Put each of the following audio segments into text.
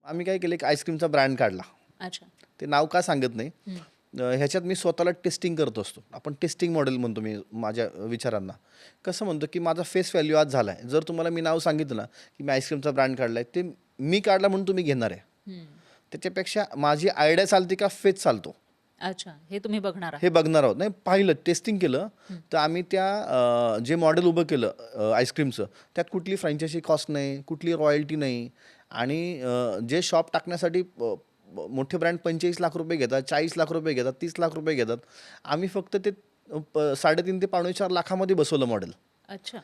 आम्ही काय केलं, एक आईस्क्रीमचा ब्रँड काढला. अच्छा. ते नाव का सांगत नाही. ह्याच्यात मी स्वतःला टेस्टिंग करत असतो. आपण टेस्टिंग मॉडेल म्हणतो मी माझ्या विचारांना. कसं म्हणतो, की माझा फेस व्हॅल्यू आज झाला आहे. जर तुम्हाला मी नाव सांगितलं ना, की मी आईस्क्रीमचा ब्रँड काढला आहे, ते मी काढला म्हणून तुम्ही घेणार आहे. हं. त्याच्यापेक्षा माझी आयडिया चालते का फेस चालतो, अच्छा. हे तुम्ही बघणार आहात. हे बघणार आहोत. नाही पाहिलं, टेस्टिंग केलं, तर आम्ही त्या जे मॉडेल उभं केलं आईस्क्रीमचं, त्यात कुठली फ्रँचायझी कॉस्ट नाही, कुठली रॉयल्टी नाही. आणि जे शॉप टाकण्यासाठी मोठे ब्रँड 45 लाख रुपये घेतात, 40 लाख रुपये घेतात, 30 लाख रुपये घेतात. आम्ही फक्त ते 3.5 ते 4.5 लाखामध्ये बसवलं मॉडेल. अच्छा.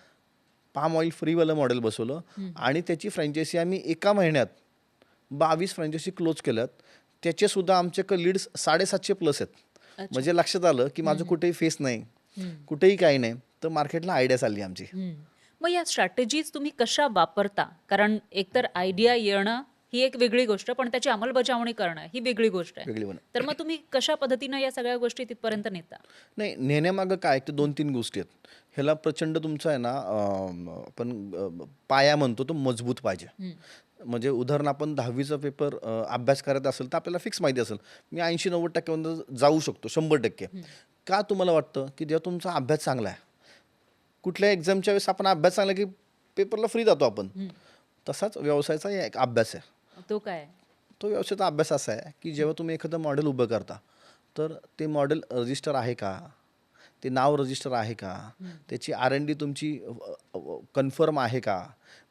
पाम ऑइल फ्रीवालं मॉडेल बसवलं. आणि त्याची फ्रँचायझी आम्ही एका महिन्यात 22 फ्रँचायझी क्लोज केल्यात. त्याचेसुद्धा आमचे लीड्स 750 प्लस आहेत. अच्छा. म्हणजे लक्षात आलं, की माझं कुठेही फेस नाही, कुठेही काही नाही, तर मार्केटला आयडिया चालली आमची. मग या स्ट्रॅटेजीज तुम्ही कशा वापरता? कारण एकतर आयडिया येणं ही एक वेगळी गोष्ट, पण त्याची अंमलबजावणी करणं ही वेगळी गोष्ट आहे. वेगळी म्हणा. तर मग तुम्ही कशा पद्धतीनं या सगळ्या गोष्टी तिथपर्यंत नेता? नाही, नेण्यामागं काय ते 2-3 गोष्टी आहेत. ह्याला प्रचंड तुमचा आहे ना, आपण पाया म्हणतो तो मजबूत पाहिजे. म्हणजे उदाहरण, आपण 10वीचा पेपर अभ्यास करत असेल तर आपल्याला फिक्स माहिती असेल, मी 80-90% जाऊ शकतो, 100%. का तुम्हाला वाटतं, की जेव्हा तुमचा अभ्यास चांगला आहे, कुठल्या एक्झामच्या वेळेस आपण अभ्यास चांगला की पेपरला फ्री जातो आपण. तसाच व्यवसायाचा एक अभ्यास आहे. तो काय आहे? तो व्यवसायाचा अभ्यास असा आहे, की जेव्हा तुम्ही एखादं मॉडेल उभं करता, तर ते मॉडेल रजिस्टर आहे का, ते नाव रजिस्टर आहे का, त्याची R&D तुमची कन्फर्म आहे का.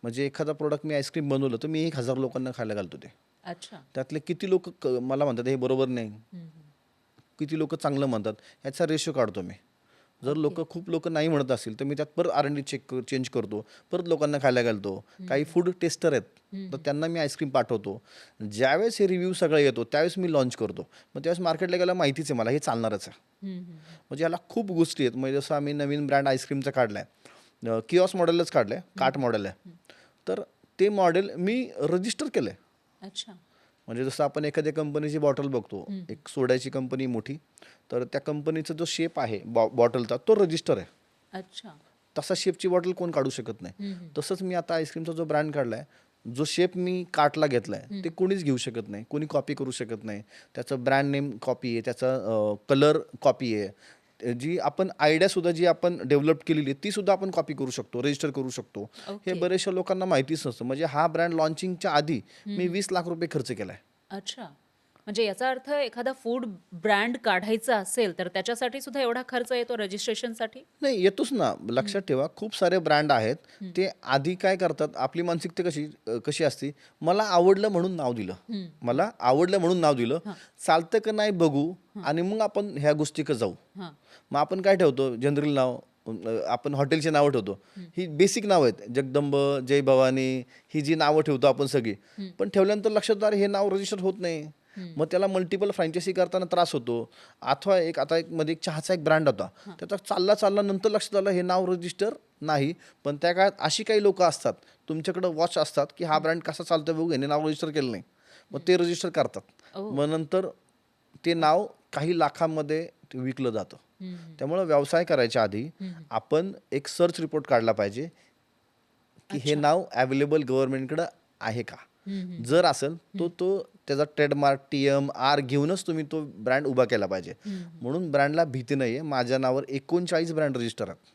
म्हणजे एखादा प्रोडक्ट मी आईस्क्रीम बनवलं, तर मी 1000 लोकांना खायला घालतो ते. अच्छा. त्यातले किती लोक मला म्हणतात हे बरोबर नाही, किती लोक चांगलं म्हणतात, ह्याचा रेशो काढतो मी. जर खूप लोक नाही म्हणत असतील, तर मी त्यात परत R&D चेंज करतो, परत लोकांना खायला घालतो. काही फूड टेस्टर आहेत, तर त्यांना मी आईस्क्रीम पाठवतो. ज्यावेळेस हे रिव्ह्यू सगळं येतो, त्यावेळेस मी लॉन्च करतो. मग त्यावेळेस मार्केटला गेला माहितीच आहे मला हे चालणारच आहे. म्हणजे याला खूप गोष्टी आहेत. म्हणजे जसं आम्ही नवीन ब्रँड आईस्क्रीमचा काढला आहे, किऑस मॉडेलच काढलं आहे, कार्ट मॉडेल आहे. तर ते मॉडेल मी रजिस्टर केलं आहे. अच्छा. म्हणजे जसं आपण एखाद्या कंपनीची बॉटल बघतो, एक सोड्याची कंपनी मोठी, तर त्या कंपनीचा जो शेप आहे बॉटलचा, तो रजिस्टर आहे. अच्छा. तसा शेपची बॉटल कोण काढू शकत नाही. तसंच मी आता आईस्क्रीमचा जो ब्रँड काढला आहे, जो शेप मी कार्टला घेतला आहे, ते कोणीच घेऊ शकत नाही, कोणी कॉपी करू शकत नाही. त्याचं ब्रँड नेम कॉपी आहे, त्याचा कलर कॉपी आहे. जी आपण आयडियासुद्धा जी आपण डेव्हलप केलेली आहे, तीसुद्धा आपण कॉपी करू शकतो, रजिस्टर करू शकतो. हे बरेचशा लोकांना माहितीच नसतं. म्हणजे हा ब्रँड लॉन्चिंगच्या आधी मी 20 लाख रुपये खर्च केला आहे. अच्छा. म्हणजे याचा अर्थ एखादा फूड ब्रँड काढायचा असेल तर त्याच्यासाठी सुद्धा एवढा खर्च येतो रजिस्ट्रेशनसाठी? नाही, येतोच ना. लक्षात ठेवा, खूप सारे ब्रँड आहेत. ते आधी काय करतात, आपली मानसिकता कशी असते, मला आवडलं म्हणून नाव दिलं, मला आवडलं म्हणून नाव दिलं, चालतं का नाही बघू, आणि मग आपण ह्या गोष्टीकडे जाऊ. मग आपण काय ठेवतो, जनरल नाव, आपण हॉटेलची नावं ठेवतो. ही बेसिक नावं आहेत, जगदंब, जय भवानी, ही जी नावं ठेवतो आपण सगळी. पण ठेवल्यानंतर लक्षात आलं हे नाव रजिस्टर होत नाही. मग त्याला मल्टिपल फ्रँचायझी करताना त्रास होतो. अथवा आता मध्ये एक चहाचा एक ब्रँड होता, त्याचा चालला नंतर लक्षात आलं हे नाव रजिस्टर नाही. पण त्या काळात अशी काही लोक असतात, तुमच्याकडे वॉच असतात, की हा ब्रँड कसा चालतोय बघू, याने नाव रजिस्टर केलं नाही, मग ते रजिस्टर करतात. मग नंतर ते नाव काही लाखांमध्ये विकलं जातं. त्यामुळं व्यवसाय करायच्या आधी आपण एक सर्च रिपोर्ट काढला पाहिजे, की हे नाव अवेलेबल गव्हर्नमेंटकडं आहे का. जर असेल तो त्याचा ट्रेडमार्क TMR घेऊनच तुम्ही तो ब्रँड उभा केला पाहिजे. म्हणून ब्रँडला भीती नाही आहे. माझ्या नावावर 39 ब्रँड रजिस्टर आहेत.